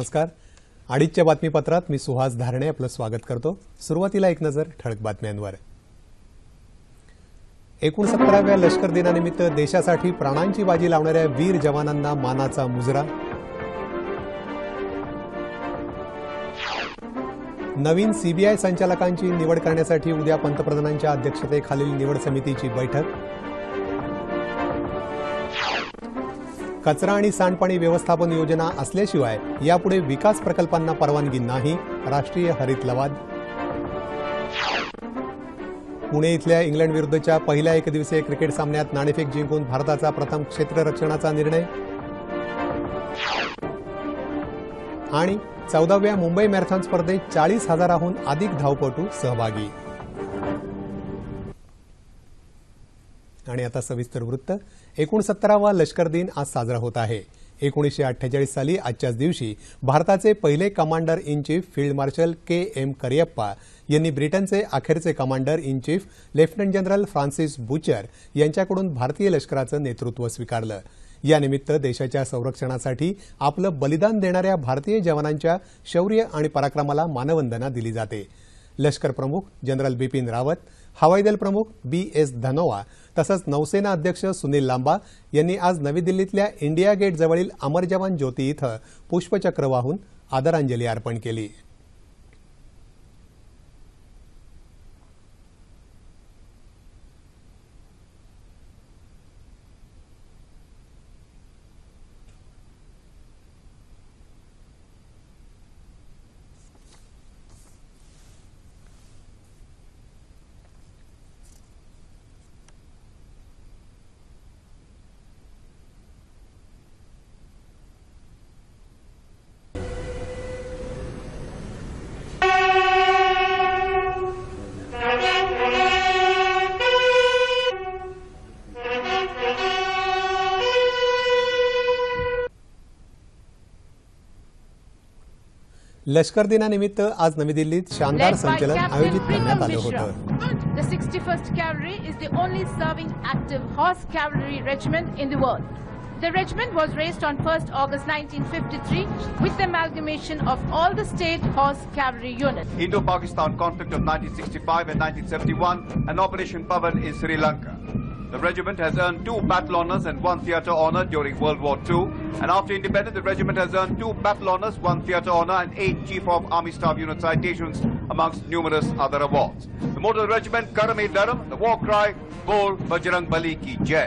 नमस्कार. अडीचच्या बातमीपत्रात मी सुहास धारणे आपलं स्वागत करतो. सुरुवातीला एक नजर ठळक बातम्यांवर. 69व्या लष्कर दिनानिमित्त देशासाठी प्राणांची बाजी लावणाऱ्या वीर जवानांना मानाचा मुजरा. नवीन सीबीआय संचालकांची निवड करण्यासाठी उद्या पंतप्रधानांच्या अध्यक्षतेखालील निवड समितीची बैठक. कचरा आणि सांडपाणी व्यवस्थापन योजना असल्याशिवाय यापुढे विकास प्रकल्पांना परवानगी नाही, राष्ट्रीय हरित लवाद. पुणे इथल्या इंग्लंड विरुद्धच्या पहिल्या एकदिवसीय क्रिकेट सामन्यात नाणेफेक जिंकून भारताचा प्रथम क्षेत्ररक्षणाचा निर्णय. आणि 14व्या मुंबई मॅरेथॉन स्पर्धेत 40,000हून अधिक धावपटू सहभागी. आणि आता सविस्तर वृत्त. 69वा लष्कर दिन आज साजरा होत आहे. 1948 साली आजच्याच दिवशी भारताचे पहिले commander in chief field marshal K M. Cariappa यांनी ब्रिटनचे अखेरचे commander in chief lieutenant general Francis Bucher यांच्याकडून भारतीय लष्कराचं नेतृत्व स्वीकारलं. यानिमित्त देशाच्या संरक्षणासाठी आपलं बलिदान देणाऱ्या भारतीय जवानांच्या शौर्य आणि पराक्रमाला मानवंदना दिली जाते. लष्कर प्रमुख जनरल बिपिन रावत, हवाई दल प्रमुख B.S. धनोआ तसंच नौसेना अध्यक्ष सुनील लांबा यांनी आज नवी दिल्लीतल्या इंडिया गेट जवळील अमर जवान ज्योती इथं पुष्पचक्र वाहून आदरांजली अर्पण केली. लष्कर दिनानिमित्त आज नवी दिल्लीत शानदार संचलन आयोजित करण्यात आलं होतं. The 61st Cavalry is the only serving active horse cavalry regiment in the world. The regiment was raised on 1st August 1953 with the amalgamation of all the state horse cavalry units. Indo-Pakistan conflict of 1965 and 1971 and Operation Pavan in Sri Lanka. The regiment has earned 2 battle honours and 1 theatre honour during World War II, and after independence the regiment has earned 2 battle honours, 1 theatre honour and 8 Chief of Army Staff Unit citations amongst numerous other awards. The motto of the regiment, Karam-e-Daram, the war cry, Bol Bajrang Bali ki Jai.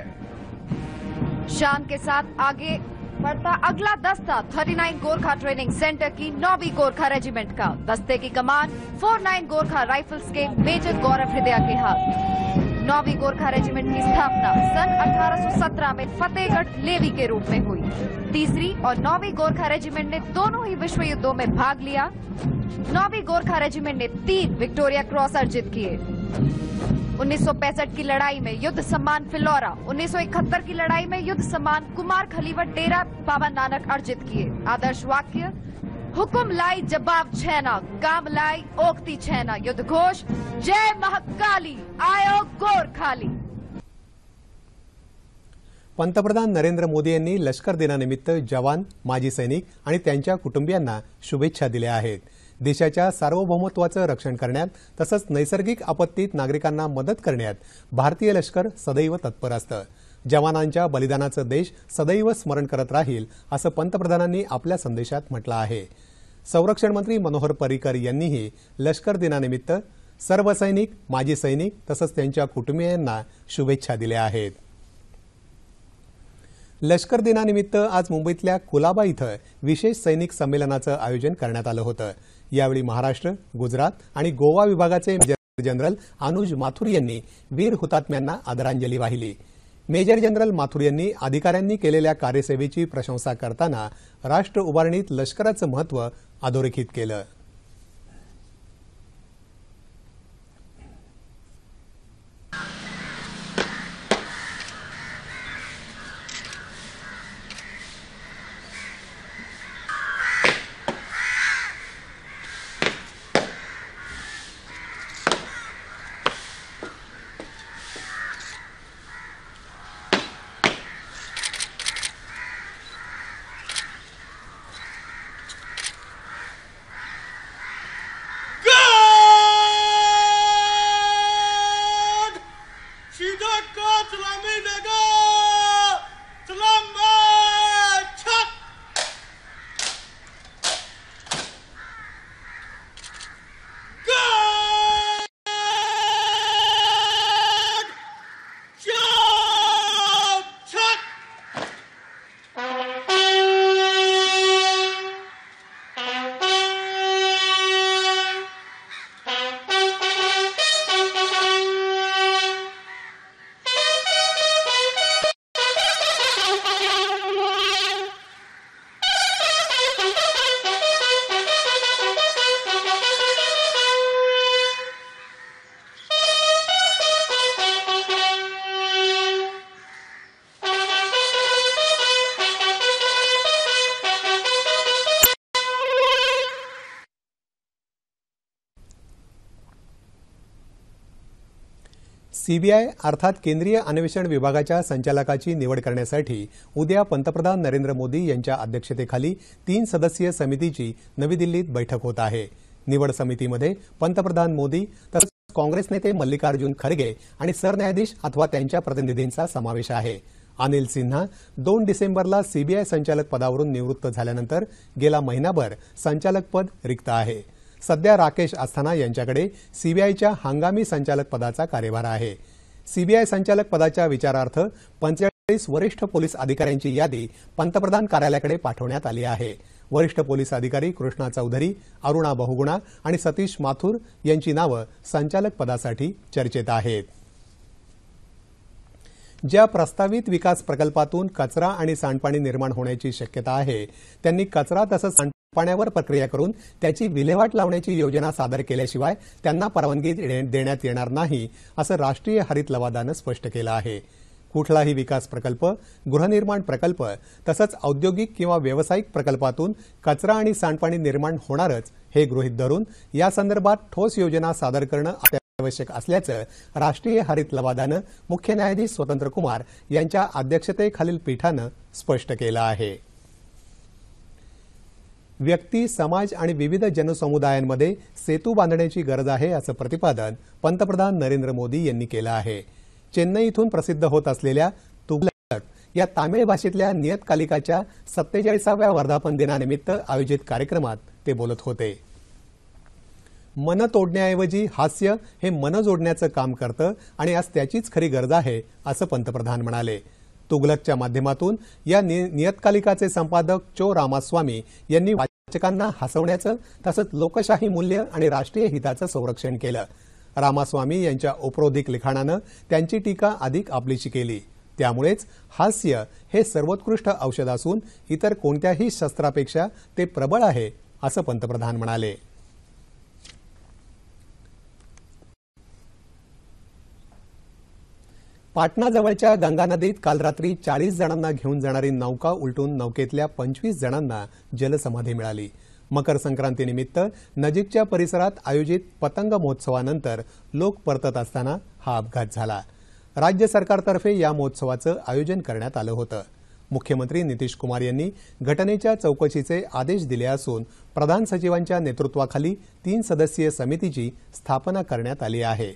शान के साथ आगे बढ़ता अगला दस्ता 39 Gorkha training centre की 9वीं Gorkha regiment का. दस्ते की कमान 49 गोरखा राइफल्स के मेजर गौरव हृदया के हाथ. 9वीं गोरखा रेजिमेंट की स्थापना सन 1817 में फतेहगढ़ लेवी के रूप में हुई. 3री और 9वीं गोरखा रेजिमेंट ने दोनों ही विश्व युद्धों में भाग लिया. 9वीं गोरखा रेजिमेंट ने 3 विक्टोरिया क्रॉस अर्जित किए. 1965 की लड़ाई में युद्ध सम्मान फिलौरा, 1971 की लड़ाई में युद्ध सम्मान कुमार खलीवट डेरा बाबा नानक अर्जित किए. आदर्श वाक्य, हुकुम लाई जवाब छैना, काम लाई ओकती छैना. युद्ध घोष, जय महाकाली, आयो गोरखाली. पंतप्रधान नरेंद्र मोदी यांनी लष्कर दिनानिमित्त जवान, माजी सैनिक आणि त्यांच्या कुटुंबियांना शुभेच्छा दिल्या आहेत. देशाच्या सार्वभौमत्वाचं रक्षण करण्यात तसंच नैसर्गिक आपत्तीत नागरिकांना मदत करण्यात भारतीय लष्कर सदैव तत्पर असतं. जवानांच्या बलिदानाचं देश सदैव स्मरण करत राहील असं पंतप्रधानांनी आपल्या संदेशात म्हटलं आहे. संरक्षण मंत्री मनोहर पर्रिकर यांनीही लष्कर दिनानिमित्त सर्व सैनिक, माजी सैनिक तसंच त्यांच्या कुटुंबियांना शुभेच्छा दिल्या आहेत. लष्कर दिनानिमित्त आज मुंबईतल्या कुलाबा इथं विशेष सैनिक संमेलनाचं आयोजन करण्यात आलं होतं. यावेळी महाराष्ट्र, गुजरात आणि गोवा विभागाचे मेजर जनरल अनुज माथुर यांनी वीर हुतात्म्यांना आदरांजली वाहिली. मेजर जनरल माथुर यांनी अधिकाऱ्यांनी केलेल्या कार्यसेवेची प्रशंसा करताना राष्ट्र उभारणीत लष्कराचं महत्त्व अधोरेखित केलं. सीबीआय अर्थात केंद्रीय अन्वेषण विभागाच्या संचालकाची निवड करण्यासाठी उद्या पंतप्रधान नरेंद्र मोदी यांच्या अध्यक्षतेखाली 3 सदस्यीय समितीची नवी दिल्लीत बैठक होत आहे. निवड समितीमध्ये पंतप्रधान मोदी तसंच काँग्रेस नेते मल्लिकार्जुन खरगे आणि सरन्यायाधीश अथवा त्यांच्या प्रतिनिधींचा समावेश आहे. अनिल सिन्हा 2 डिसेंबरला सीबीआय संचालक पदावरून निवृत्त झाल्यानंतर गेला महिनाभर संचालक पद रिक्त आहे. सध्या राकेश अस्थाना यांच्याकडे सीबीआयच्या हंगामी संचालक पदाचा कार्यभार आहे. सीबीआय संचालक पदाच्या विचारार्थ 45 वरिष्ठ पोलीस अधिकाऱ्यांची यादी पंतप्रधान कार्यालयाकडे पाठवण्यात आली आहे. वरिष्ठ पोलीस अधिकारी कृष्णा चौधरी, अरुणा बहुगुणा आणि सतीश माथुर यांची नावं संचालक पदासाठी चर्चेत आहेत. ज्या प्रस्तावित विकास प्रकल्पातून कचरा आणि सांडपाणी निर्माण होण्याची शक्यता आहे त्यांनी कचरा तसंच सांडपाण्यावर प्रक्रिया करून त्याची विल्हेवाट लावण्याची योजना सादर केल्याशिवाय त्यांना परवानगी देण्यात येणार नाही असं राष्ट्रीय हरित लवादानं स्पष्ट केलं आहे. कुठलाही विकास प्रकल्प, गृहनिर्माण प्रकल्प तसंच औद्योगिक किंवा व्यावसायिक प्रकल्पातून कचरा आणि सांडपाणी निर्माण होणारच हे गृहीत धरून यासंदर्भात ठोस योजना सादर करणं आवश्यक असल्याचं राष्ट्रीय हरित लवादानं मुख्य न्यायाधीश स्वतंत्र कुमार यांच्या अध्यक्षतेखालील पीठानं स्पष्ट केलं आहे. व्यक्ती, समाज आणि विविध जनसमुदायांमध्ये सेतू बांधण्याची गरज आहे असं प्रतिपादन पंतप्रधान नरेंद्र मोदी यांनी केलं आहे. चेन्नई इथून प्रसिद्ध होत असलेल्या तुगलक या तामिळ भाषेतल्या नियतकालिकाच्या 47व्या वर्धापन दिनानिमित्त आयोजित कार्यक्रमात ते बोलत होते. मन तोडण्याऐवजी हास्य हे मन जोडण्याचं काम करतं आणि आज त्याचीच खरी गरज आहे असं पंतप्रधान म्हणाले. तुगलकच्या माध्यमातून या नियतकालिकाचे संपादक चो रामास्वामी यांनी वाचकांना हसवण्याचं तसंच लोकशाही मूल्य आणि राष्ट्रीय हिताचं संरक्षण केलं. रामास्वामी यांच्या उपरोधिक लिखाणानं त्यांची टीका अधिक आपलीशी केली. त्यामुळेच हास्य हे सर्वोत्कृष्ट औषध असून इतर कोणत्याही शस्त्रापेक्षा ते प्रबळ आहे असं पंतप्रधान म्हणाले. पाटणाजवळच्या गंगा नदीत काल रात्री 40 जणांना घेऊन जाणारी नौका उलटून नौकेतल्या 25 जणांना जलसमाधी मिळाली. मकर संक्रांतीनिमित्त नजीकच्या परिसरात आयोजित पतंग महोत्सवानंतर लोक परतत असताना हा अपघात झाला. राज्य सरकारतर्फे या महोत्सवाचं आयोजन करण्यात आलं होतं. मुख्यमंत्री नितीश कुमार यांनी घटनेच्या चौकशीचे आदेश दिले असून प्रधान सचिवांच्या नेतृत्वाखाली 3 सदस्यीय समितीची स्थापना करण्यात आली आहे.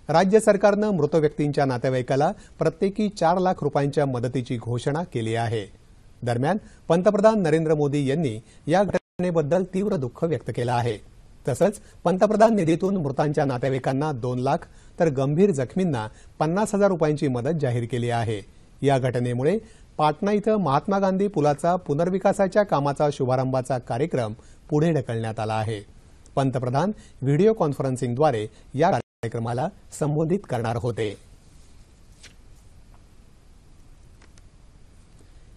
राज्य सरकारनं मृत व्यक्तींच्या नातेवाईकाला प्रत्येकी 4 लाख रुपयांच्या मदतीची घोषणा केली आहे. दरम्यान पंतप्रधान नरेंद्र मोदी यांनी या घटनेबद्दल तीव्र दुःख व्यक्त केलं आहे. तसंच पंतप्रधान निधीतून मृतांच्या नातेवाईकांना 2 लाख तर गंभीर जखमींना 50,000 रुपयांची मदत जाहीर केली आहे. या घटनेमुळे पाटणा इथं महात्मा गांधी पुलाचा पुनर्विकासाच्या कामाचा शुभारंभाचा कार्यक्रम पुढे ढकलण्यात आला आहे. पंतप्रधान व्हिडिओ कॉन्फरन्सिंगद्वारे या कार्यक्रमाला संबोधित करणार होते.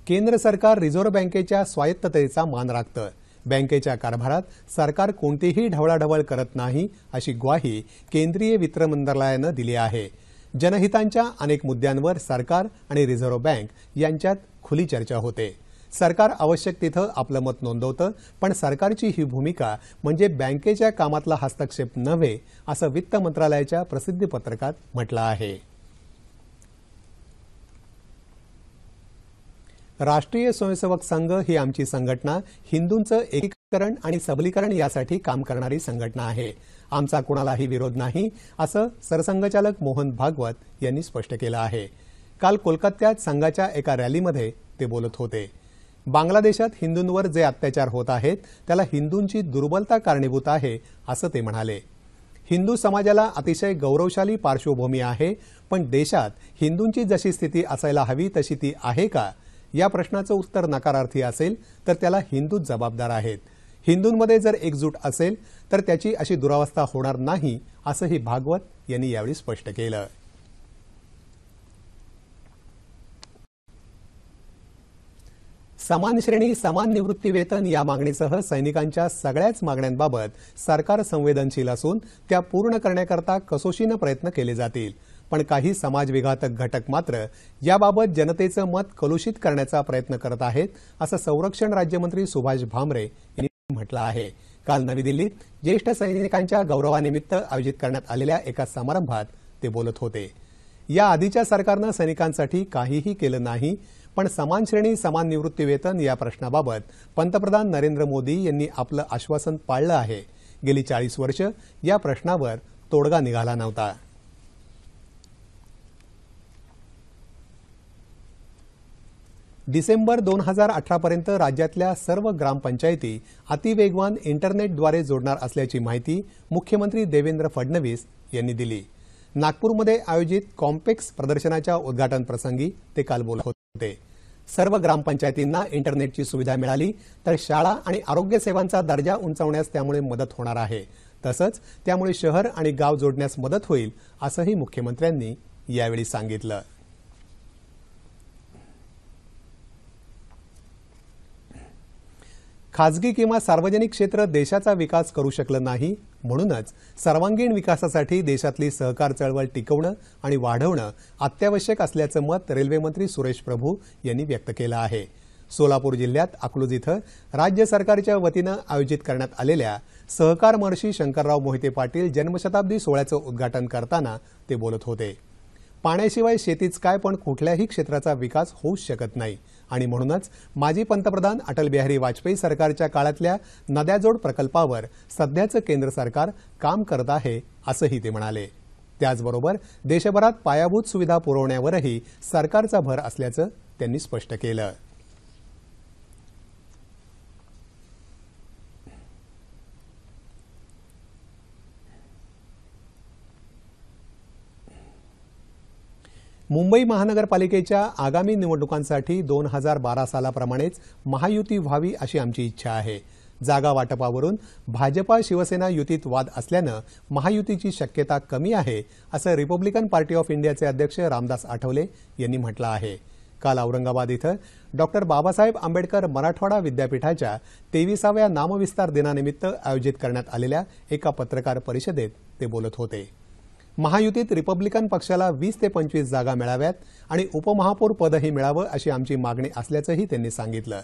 केंद्र सरकार रिझर्व्ह बँकेच्या स्वायत्ततेचा मान राखतं. बँकेच्या कारभारात सरकार कोणतीही ढवळाढवळ करत नाही अशी ग्वाही केंद्रीय वित्त मंत्रालयानं दिली आहे. जनहितांच्या अनेक मुद्द्यांवर सरकार आणि रिझर्व्ह बँक यांच्यात खुली चर्चा होते. सरकार आवश्यक तिथं आपलं मत नोंदवतं, पण सरकारची ही भूमिका म्हणजे बँकेच्या कामातला हस्तक्षेप नव्हे असं वित्त मंत्रालयाच्या प्रसिद्धीपत्रकात म्हटलं आहे. राष्ट्रीय स्वयंसेवक संघ ही आमची संघटना हिंदूंचं एकीकरण आणि सबलीकरण यासाठी काम करणारी संघटना आहे. आमचा कुणालाही विरोध नाही असं सरसंघचालक मोहन भागवत यांनी स्पष्ट केलं आहे. काल कोलकात्यात संघाच्या एका रॅलीमध्ये ते बोलत होते. बांगलादेशात हिंदूंवर जे अत्याचार होत आहेत त्याला हिंदूंची दुर्बलता कारणीभूत आहे असं ते म्हणाले. हिंदू समाजाला अतिशय गौरवशाली पार्श्वभूमी आहे, पण देशात हिंदूंची जशी स्थिती असायला हवी तशी ती आहे का या प्रश्नाचं उत्तर नकारार्थी असेल तर त्याला हिंदूच जबाबदार आहेत. हिंदूंमध्ये जर एकजूट असेल तर त्याची अशी दुरावस्था होणार नाही असंही भागवत यांनी यावेळी स्पष्ट केलं. समान श्रेणी, समान निवृत्ती वेतन या मागणीसह सैनिकांच्या सगळ्याच मागण्यांबाबत सरकार संवेदनशील असून त्या पूर्ण करण्याकरता कसोशीनं प्रयत्न केले जातील. पण काही समाजविघातक घटक मात्र याबाबत जनतेचं मत कलुषित करण्याचा प्रयत्न करत आहेत असं संरक्षण राज्यमंत्री सुभाष भामरे यांनी म्हटलं आहे. काल नवी दिल्लीत ज्येष्ठ सैनिकांच्या गौरवानिमित्त आयोजित करण्यात आलेल्या एका समारंभात ते बोलत होते. या आधीच्या सरकारनं सैनिकांसाठी काहीही केलं नाही, पण समान श्रेणी समान निवृत्ती वेतन या प्रश्नाबाबत पंतप्रधान नरेंद्र मोदी यांनी आपलं आश्वासन पाळलं आहे. गेली 40 वर्ष या प्रश्नावर तोडगा निघाला नव्हता. डिसेंबर 2018 पर्यंत राज्यातल्या सर्व ग्रामपंचायती अतिवेगवान इंटरनेटद्वारे जोडणार असल्याची माहिती मुख्यमंत्री देवेंद्र फडणवीस यांनी दिली. नागपूरमध्ये आयोजित कॉम्पेक्स प्रदर्शनाच्या उद्घाटन प्रसंगी ते काल बोलत होते. सर्व ग्रामपंचायतींना इंटरनेटची सुविधा मिळाली तर शाळा आणि आरोग्य सेवांचा दर्जा उंचावण्यास त्यामुळे मदत होणार आहे. तसंच त्यामुळे शहर आणि गाव जोडण्यास मदत होईल असंही मुख्यमंत्र्यांनी यावेळी सांगितलं. खासगी किंवा सार्वजनिक क्षेत्र देशाचा विकास करू शकलं नाही, म्हणूनच सर्वांगीण विकासासाठी देशातली सहकार चळवळ टिकवणं आणि वाढवणं अत्यावश्यक असल्याचं मत रेल्वेमंत्री सुरेश प्रभू यांनी व्यक्त केलं आहे. सोलापूर जिल्ह्यात अकलूज इथं राज्य सरकारच्या वतीनं आयोजित करण्यात आलेल्या सहकार महर्षी शंकरराव मोहिते पाटील जन्मशताब्दी सोहळ्याचं उद्घाटन करताना ते बोलत होते. पाण्याशिवाय शेतीच काय, पण कुठल्याही क्षेत्राचा विकास होऊच शकत नाही आणि म्हणूनच माजी पंतप्रधान अटल बिहारी वाजपेयी सरकारच्या काळातल्या नद्याजोड प्रकल्पावर सध्याचं केंद्र सरकार काम करत आहे असंही ते म्हणाले. त्याचबरोबर देशभरात पायाभूत सुविधा पुरवण्यावरही सरकारचा भर असल्याचं त्यांनी स्पष्ट केलं. मुंबई महानगरपालिकेच्या आगामी निवडणुकांसाठी 2012 सालाप्रमाणेच महायुती व्हावी अशी आमची इच्छा आहे. जागा वाटपावरून भाजपा शिवसेना युतीत वाद असल्यानं महायुतीची शक्यता कमी आहे असं रिपब्लिकन पार्टी ऑफ इंडियाचे अध्यक्ष रामदास आठवले यांनी म्हटलं आहे. काल औरंगाबाद इथं डॉक्टर बाबासाहेब आंबेडकर मराठवाडा विद्यापीठाच्या 23व्या नामविस्तार दिनानिमित्त आयोजित करण्यात आलेल्या एका पत्रकार परिषदेत ते बोलत होते. महायुतीत रिपब्लिकन पक्षाला 20 ते 25 जागा मिळाव्यात आणि उपमहापौर पदही मिळावं अशी आमची मागणी असल्याचंही त्यांनी सांगितलं.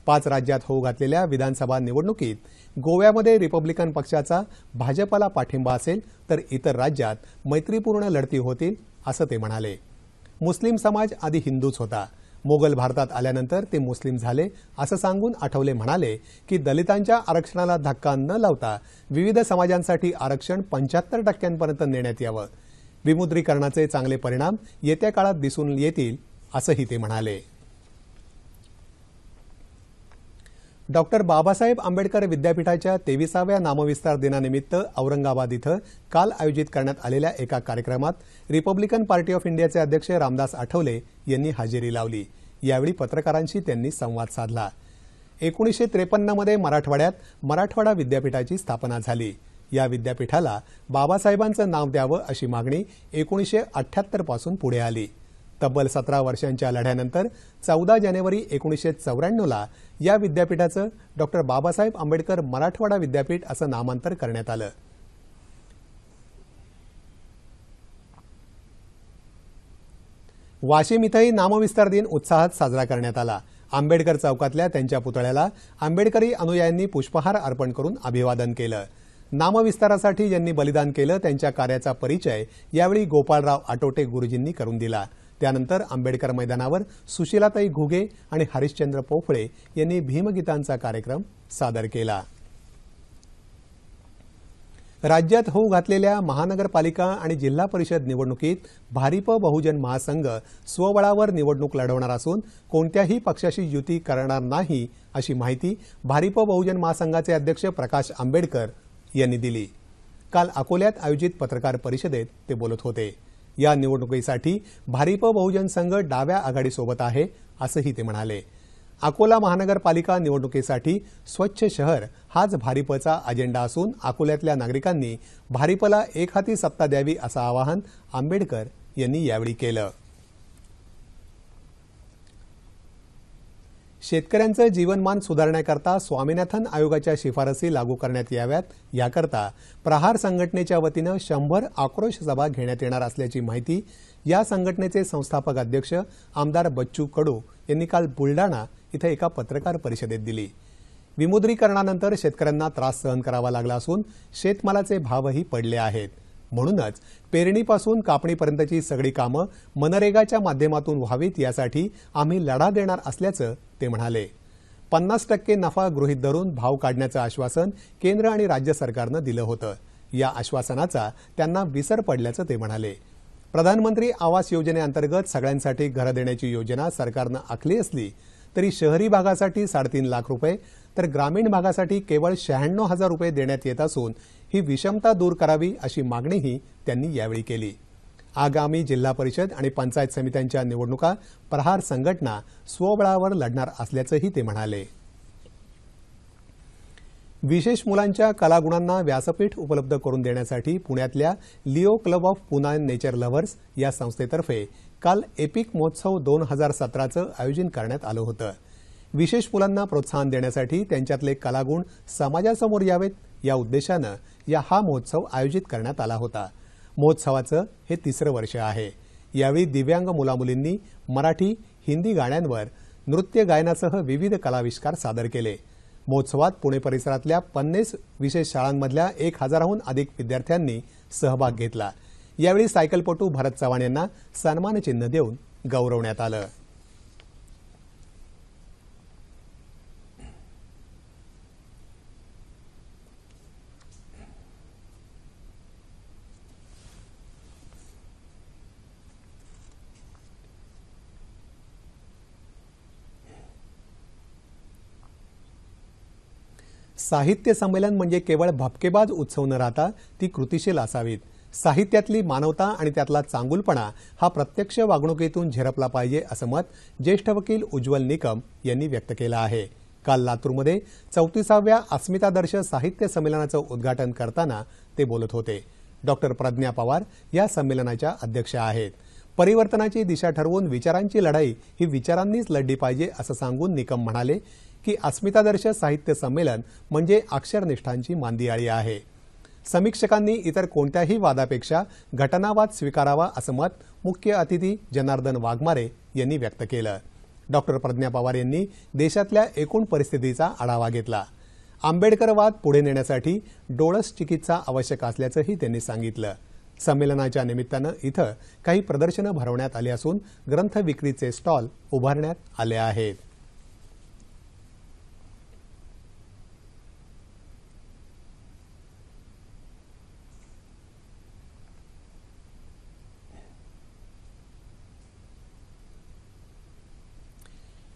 5 राज्यात होऊ घातलेल्या विधानसभा निवडणुकीत गोव्यामध्ये रिपब्लिकन पक्षाचा भाजपला पाठिंबा असेल तर इतर राज्यात मैत्रीपूर्ण लढती होतील असं ते म्हणाले. मुस्लिम समाज आधी हिंदूच होता, मोगल भारतात आल्यानंतर ते मुस्लिम झाले असं सांगून आठवले म्हणाले की दलितांच्या आरक्षणाला धक्का न लावता विविध समाजांसाठी आरक्षण 75% नेण्यात यावं. विमुद्रीकरणाचे चांगले परिणाम येत्या काळात दिसून येतील असंही ते म्हणाले. डॉक्टर बाबासाहेब आंबेडकर विद्यापीठाच्या 23व्या नामविस्तार दिनानिमित्त औरंगाबाद इथं काल आयोजित करण्यात आलेल्या एका कार्यक्रमात रिपब्लिकन पार्टी ऑफ इंडियाचे अध्यक्ष रामदास आठवले यांनी हजेरी लावली. यावेळी पत्रकारांशी त्यांनी संवाद साधला. 1953 मध्ये मराठवाड्यात मराठवाडा विद्यापीठाची स्थापना झाली. या विद्यापीठाला बाबासाहेबांचं नाव द्यावं अशी मागणी 1978 पासून पुढे आली. तब्बल 17 वर्षांच्या लढ्यानंतर 14 जानेवारी 1994ला या विद्यापीठाचं डॉक्टर बाबासाहेब आंबेडकर मराठवाडा विद्यापीठ असं नामांतर करण्यात आलं. वाशिम इथंही नामविस्तार दिन उत्साहात साजरा करण्यात आला. आंबेडकर चौकातल्या त्यांच्या पुतळ्याला आंबेडकरी अनुयायांनी पुष्पहार अर्पण करून अभिवादन केलं. नामविस्तारासाठी ज्यांनी बलिदान केलं त्यांच्या कार्याचा परिचय यावेळी गोपाळराव आटोटे गुरुजींनी करून दिला. त्यानंतर आंबेडकर मैदानावर सुशीलाताई घुगे आणि हरिश्चंद्र पोफळे यांनी भीमगीतांचा कार्यक्रम सादर केला. राज्यात होऊ घातलेल्या महानगरपालिका आणि जिल्हा परिषद निवडणुकीत भारिप बहुजन महासंघ स्वबळावर निवडणूक लढवणार असून कोणत्याही पक्षाशी युती करणार नाही अशी माहिती भारिप बहुजन महासंघाचे अध्यक्ष प्रकाश आंबेडकर यांनी दिली. काल अकोल्यात आयोजित पत्रकार परिषदेत ते बोलत होते. या निवडणुकीसाठी भारिप बहुजन संघ डाव्या आघाडीसोबत आहे असंही ते म्हणाले. अकोला महानगरपालिका निवडणुकीसाठी स्वच्छ शहर हाच भारिपचा अजेंडा असून अकोल्यातल्या नागरिकांनी भारिपला एकहाती सत्ता द्यावी असं आवाहन आंबेडकर यांनी यावेळी केलं. शेतकऱ्यांचं जीवनमान सुधारण्याकरता स्वामीनाथन आयोगाच्या शिफारसी लागू करण्यात याव्यात याकरता प्रहार संघटनेच्या वतीनं 100 आक्रोश सभा घेण्यात येणार असल्याची माहिती या संघटनेचे संस्थापक अध्यक्ष आमदार बच्चू कडू यांनी काल बुलडाणा इथं एका पत्रकार परिषदेत दिली. विमुद्रीकरणानंतर शेतकऱ्यांना त्रास सहन करावा लागला असून शेतमालाचे भावही पडले आहेत. म्हणूनच पेरणीपासून कापणीपर्यंतची सगळी कामं मनरेगाच्या माध्यमातून व्हावीत यासाठी आम्ही लढा देणार असल्याचं ते म्हणाले. 50% नफा गृहीत धरून भाव काढण्याचं आश्वासन केंद्र आणि राज्य सरकारनं दिलं होतं. या आश्वासनाचा त्यांना विसर पडल्याचं ते म्हणाले. प्रधानमंत्री आवास योजनेअंतर्गत सगळ्यांसाठी घरं देण्याची योजना सरकारनं आखली असली तरी शहरी भागासाठी 3.5 लाख रुपये तर ग्रामीण भागासाठी केवळ 96,000 रुपये देण्यात येत असून ही विषमता दूर करावी अशी मागणीही त्यांनी यावेळी केली. आगामी जिल्हा परिषद आणि पंचायत समित्यांच्या निवडणुका प्रहार संघटना स्वबळावर लढणार असल्याचंही ते म्हणाले. विशेष मुलांच्या कलागुणांना व्यासपीठ उपलब्ध करून देण्यासाठी पुण्यातल्या Leo club of Poona nature lovers या संस्थेतर्फे काल एपिक महोत्सव 2017चं आयोजन करण्यात आलं होतं. विशेष मुलांना प्रोत्साहन देण्यासाठी त्यांच्यातले कलागुण समाजासमोर यावेत या उद्देशानं हा महोत्सव आयोजित करण्यात आला होता. महोत्सवाचं हे 3रं वर्ष आहे. यावेळी दिव्यांग मुलामुलींनी मराठी, हिंदी गाण्यांवर नृत्य गायनासह विविध कलाविष्कार सादर केले. महोत्सवात पुणे परिसरातल्या 50 विशेष शाळांमधल्या 1000हून अधिक विद्यार्थ्यांनी सहभाग घेतला. यावेळी सायकलपटू भरत चव्हाण यांना सन्मानचिन्ह देऊन गौरवण्यात आलं. साहित्य संमेलन म्हणजे केवळ भपकेबाज उत्सव न राहता ती कृतिशील असावीत. साहित्यातली मानवता आणि त्यातला चांगुलपणा हा प्रत्यक्ष वागणुकीतून झिरपला पाहिजे असं मत ज्येष्ठ वकील उज्ज्वल निकम यांनी व्यक्त केलं आहे. काल लातूरमध्ये 34व्या अस्मितादर्श साहित्य संमेलनाचं उद्घाटन करताना ते बोलत होते. डॉक्टर प्रज्ञा पवार या संमेलनाच्या अध्यक्ष आहेत. परिवर्तनाची दिशा ठरवून विचारांची लढाई ही विचारांनीच लढली पाहिजे असं सांगून निकम म्हणाले की अस्मितादर्श साहित्य संमेलन म्हणजे अक्षरनिष्ठांची मांदियाळी आहे. समीक्षकांनी इतर कोणत्याही वादापेक्षा घटनावाद स्वीकारावा असं मत मुख्य अतिथी जनार्दन वाघमारे यांनी व्यक्त केलं. डॉक्टर प्रज्ञा पवार यांनी देशातल्या एकूण परिस्थितीचा आढावा घेतला. आंबेडकरवाद पुढे नेण्यासाठी डोळस चिकित्सा आवश्यक असल्याचंही त्यांनी सांगितलं. संमेलनाच्या निमित्तानं इथं काही प्रदर्शनं भरवण्यात आली असून ग्रंथ विक्रीचे स्टॉल उभारण्यात आले आहेत.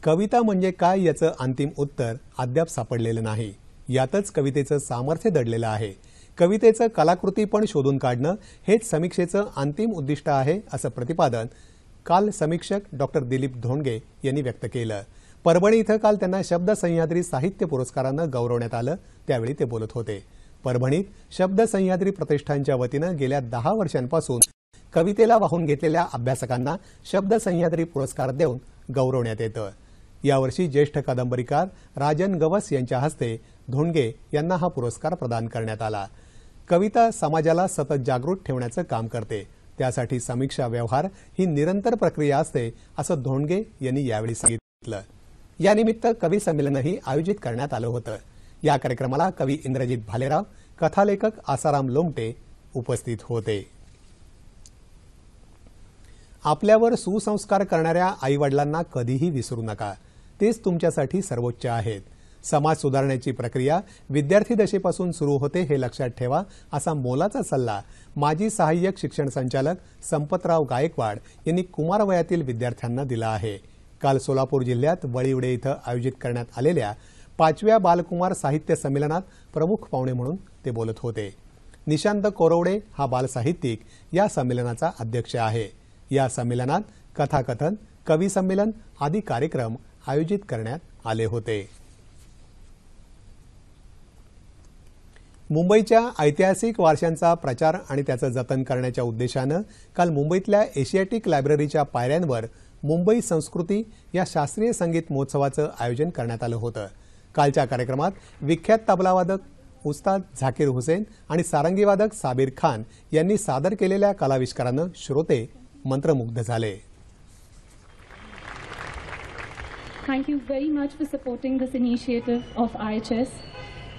कविता म्हणजे काय याचं अंतिम उत्तर अद्याप सापडलेलं नाही. यातच कवितेचं सामर्थ्य दडलेलं आहे. कवितेचं कलाकृती पण शोधून काढणं हेच समीक्षेचं अंतिम उद्दिष्ट आहे असं प्रतिपादन काल समीक्षक डॉक्टर दिलीप धोंडगे यांनी व्यक्त केलं. परभणी इथं काल त्यांना शब्द सह्याद्री साहित्य पुरस्कारानं गौरवण्यात आलं. त्यावेळी ते बोलत होते. परभणीत शब्द सह्याद्री प्रतिष्ठानच्या वतीनं गेल्या 10 वर्षांपासून कवितेला वाहून घेतलेल्या अभ्यासकांना शब्द सह्याद्री पुरस्कार देऊन गौरवण्यात येतं. यावर्षी ज्येष्ठ कादंबरीकार राजन गवस यांच्या हस्ते धोंडगे यांना हा पुरस्कार प्रदान करण्यात आला. कविता समाजाला सतत जागृत ठेवण्याचं काम करते. त्यासाठी समीक्षा व्यवहार ही निरंतर प्रक्रिया असते असं धोंडगे यांनी यावेळी सांगितलं. यानिमित्त कवी संमेलनही आयोजित करण्यात आलं होतं. या कार्यक्रमाला कवी इंद्रजित भालेराव, कथालेखक आसाराम लोमटे उपस्थित होते. आपल्यावर सुसंस्कार करणाऱ्या आईवडिलांना कधीही विसरू नका. तेच तुमच्यासाठी सर्वोच्च आहेत. समाज सुधारण्याची प्रक्रिया विद्यार्थी दशेपासून सुरू होते हे लक्षात ठेवा असा मोलाचा सल्ला माजी सहाय्यक शिक्षण संचालक संपतराव गायकवाड यांनी कुमारवयातील विद्यार्थ्यांना दिला आहे. काल सोलापूर जिल्ह्यात वळीवडे इथं आयोजित करण्यात आलेल्या 5व्या बालकुमार साहित्य संमेलनात प्रमुख पाहुणे म्हणून ते बोलत होते. निशांत कोरवडे हा बालसाहित्यिक या संमेलनाचा अध्यक्ष आहे. या संमेलनात कथाकथन, कवी संमेलन आदी कार्यक्रम आयोजित करण्यात आले होते. मुंबईच्या ऐतिहासिक वारशांचा प्रचार आणि त्याचं जतन करण्याच्या उद्देशानं काल मुंबईतल्या एशियाटिक लायब्ररीच्या पायऱ्यांवर मुंबई संस्कृती या शास्त्रीय संगीत महोत्सवाचं आयोजन करण्यात आलं होतं. कालच्या कार्यक्रमात विख्यात तबलावादक उस्ताद झाकीर हुसेन आणि सारंगीवादक साबीर खान यांनी सादर केलेल्या कलाविष्कारानं श्रोते मंत्रमुग्ध झाले. Thank you very much for supporting this initiative of IHS,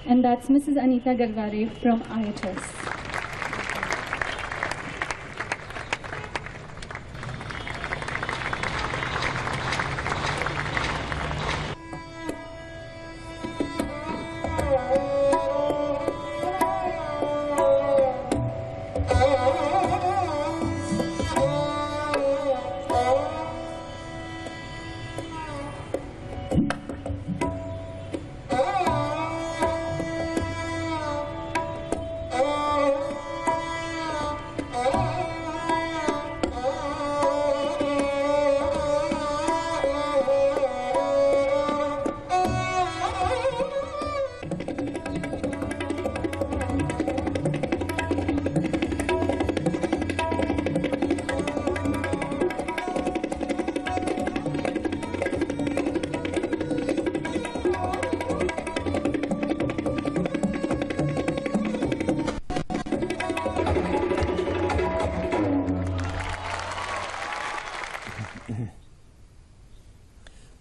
and that's Mrs. Anita Gargare from IHS.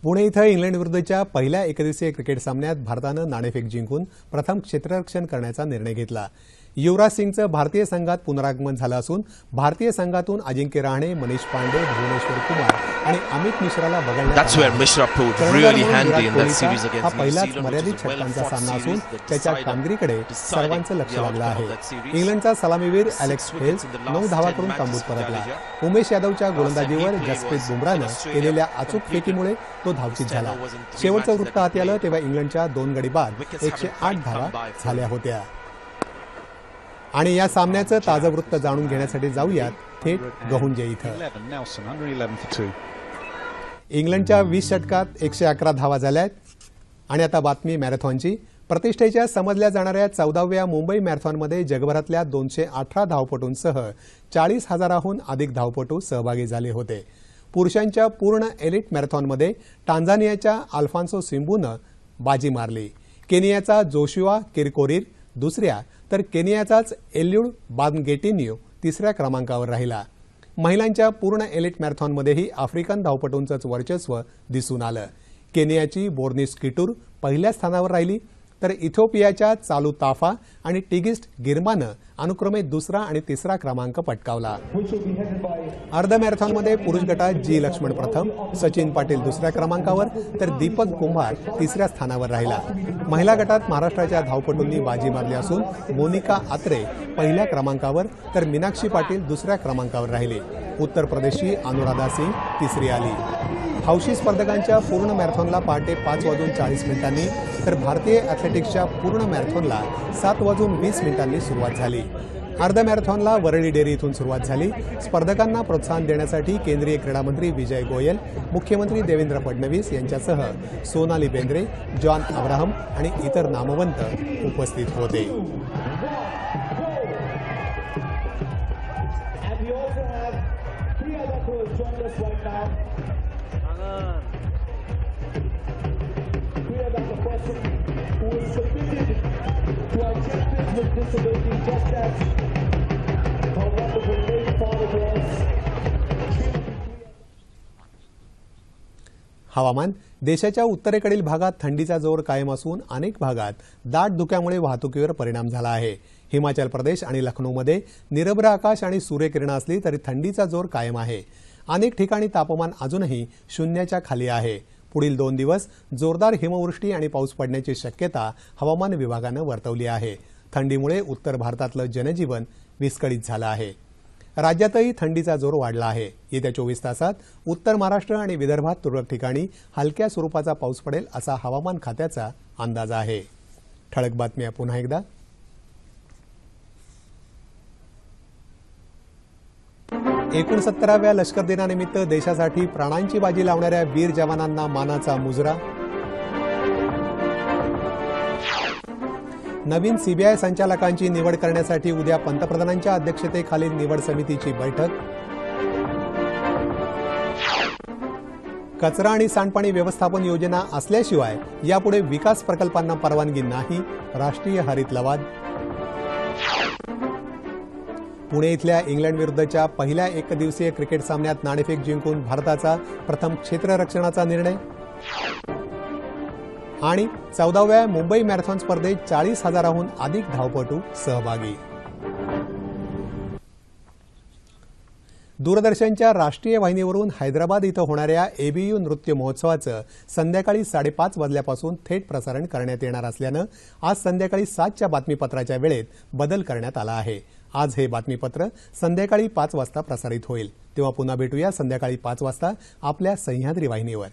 Pune इथं इंग्लंड विरुद्धच्या पहिल्या एकदिवसीय क्रिकेट सामन्यात भारतानं नाणेफेक जिंकून प्रथम क्षेत्ररक्षण करण्याचा निर्णय घेतला. युवराज सिंगचं भारतीय संघात पुनरागमन झालं असून भारतीय संघातून अजिंक्य रहाणे, मनीष पांडे, भुवनेश्वर कुमार आणि अमित मिश्राला वगळण्यात हा पहिलाच मर्यादित षटकांचा सामना असून त्याच्या कामगिरीकडे सर्वांचं लक्ष लागलं आहे. इंग्लंडचा सलामीवीर अलेक्स हेल्स 9 धावा करून तांबूत परतला. उमेश यादवच्या गोलंदाजीवर जसप्रीत बुमराहनं केलेल्या अचूक फेकीमुळे तो धावचीत झाला. शेवटचं वृत्त हाती आलं तेव्हा इंग्लंडच्या 2 गडी बाद 108 धावा झाल्या होत्या. आणि या सामन्याचं ताजं वृत्त जाणून घेण्यासाठी जाऊयात थेट गहुंजे इथं. इंग्लंडच्या 20 षटकात 111 धावा झाल्यात. आणि आता बातमी मॅरेथॉनची. प्रतिष्ठेच्या समजल्या जाणाऱ्या 14व्या मुंबई मॅरेथॉनमध्ये जगभरातल्या 218 धावपटूंसह 40,000हून अधिक धावपटू सहभागी झाले होते. पुरुषांच्या पूर्ण एलिट मॅरेथॉनमध्ये टांझानियाच्या अल्फान्सो सिम्बूनं बाजी मारली. केनियाचा जोशुआ किरकोरीर दुसऱ्या तर केनियाचाच एल्युड बानगेटिन्यू तिसऱ्या क्रमांकावर राहिला. महिलांच्या पूर्ण एलिट मॅरेथॉनमध्येही आफ्रिकन धावपटूंचंच वर्चस्व दिसून आलं. केनियाची बोर्निस किटूर पहिल्या स्थानावर राहिली तर इथिओपियाच्या चालू ताफा आणि टिगिस्ट गिरमानं अनुक्रमे दुसरा आणि तिसरा क्रमांक पटकावला. अर्ध मॅरेथॉनमध्ये पुरुष गटात जी लक्ष्मण प्रथम, सचिन पाटील दुसऱ्या क्रमांकावर तर दीपक कुंभार तिसऱ्या स्थानावर राहिला. महिला गटात महाराष्ट्राच्या धावपटूंनी बाजी मारली असून मोनिका आत्रे पहिल्या क्रमांकावर तर मीनाक्षी पाटील दुसऱ्या क्रमांकावर राहिले. उत्तर प्रदेशची अनुराधा सिंग तिसरी आली. हौशी स्पर्धकांच्या पूर्ण मॅरेथॉनला पहाटे 5:40 तर भारतीय ॲथलेटिक्सच्या पूर्ण मॅरेथॉनला 7:20 सुरुवात झाली. अर्ध मॅरेथॉनला वरळी डेअरी इथून सुरुवात झाली. स्पर्धकांना प्रोत्साहन देण्यासाठी केंद्रीय क्रीडा मंत्री विजय गोयल, मुख्यमंत्री देवेंद्र फडणवीस यांच्यासह सोनाली बेंद्रे, जॉन अब्राहम आणि इतर नामवंत उपस्थित होते. हवामान. देशाच्या उत्तरेकडील भागात थंडीचा जोर कायम असून अनेक भागात दाट धुक्यामुळे वाहतुकीवर परिणाम झाला आहे. हिमाचल प्रदेश आणि लखनौमध्ये निरभ्र आकाश आणि सूर्यकिरणं असली तरी थंडीचा जोर कायम आहे. अनेक ठिकाणी तापमान अजूनही शून्याच्या खाली आहे. पुढील 2 दिवस जोरदार हिमवृष्टी आणि पाऊस पडण्याची शक्यता हवामान विभागानं वर्तवली आहे. थंडीमुळे उत्तर भारतातलं जनजीवन विस्कळीत झालं आहे. राज्यातही थंडीचा जोर वाढला आहे. येत्या 24 तासात उत्तर महाराष्ट्र आणि विदर्भात तुरळक ठिकाणी हलक्या स्वरूपाचा पाऊस पडेल असा हवामान खात्याचा अंदाज आहे. ठळक बातम्या पुन्हा एकदा. 69व्या लष्कर दिनानिमित्त देशासाठी प्राणांची बाजी लावणाऱ्या वीर जवानांना मानाचा मुजरा. नवीन सीबीआय संचालकांची निवड करण्यासाठी उद्या पंतप्रधानांच्या अध्यक्षतेखालील निवड समितीची बैठक. कचरा आणि सांडपाणी व्यवस्थापन योजना असल्याशिवाय यापुढे विकास प्रकल्पांना परवानगी नाही, राष्ट्रीय हरित लवाद. पुणे इथल्या इंग्लंड विरुद्धच्या पहिल्या एकदिवसीय क्रिकेट सामन्यात नाणेफेक जिंकून भारताचा प्रथम क्षेत्ररक्षणाचा निर्णय. आणि 14व्या मुंबई मॅरेथॉन स्पर्धेत 40,000हून अधिक धावपटू सहभागी. दूरदर्शनच्या राष्ट्रीय वाहिनीवरून हैदराबाद इथं होणाऱ्या एबीयू नृत्य महोत्सवाचं संध्याकाळी 5:30 वाजल्यापासून थेट प्रसारण करण्यात येणार असल्यानं आज संध्याकाळी 7च्या बातमीपत्राच्या वेळेत बदल करण्यात आला आहे. आज हे बातमीपत्र संध्याकाळी 5 वाजता प्रसारित होईल. तेव्हा पुन्हा भेटूया संध्याकाळी 5 वाजता आपल्या सह्याद्री वाहिनीवर.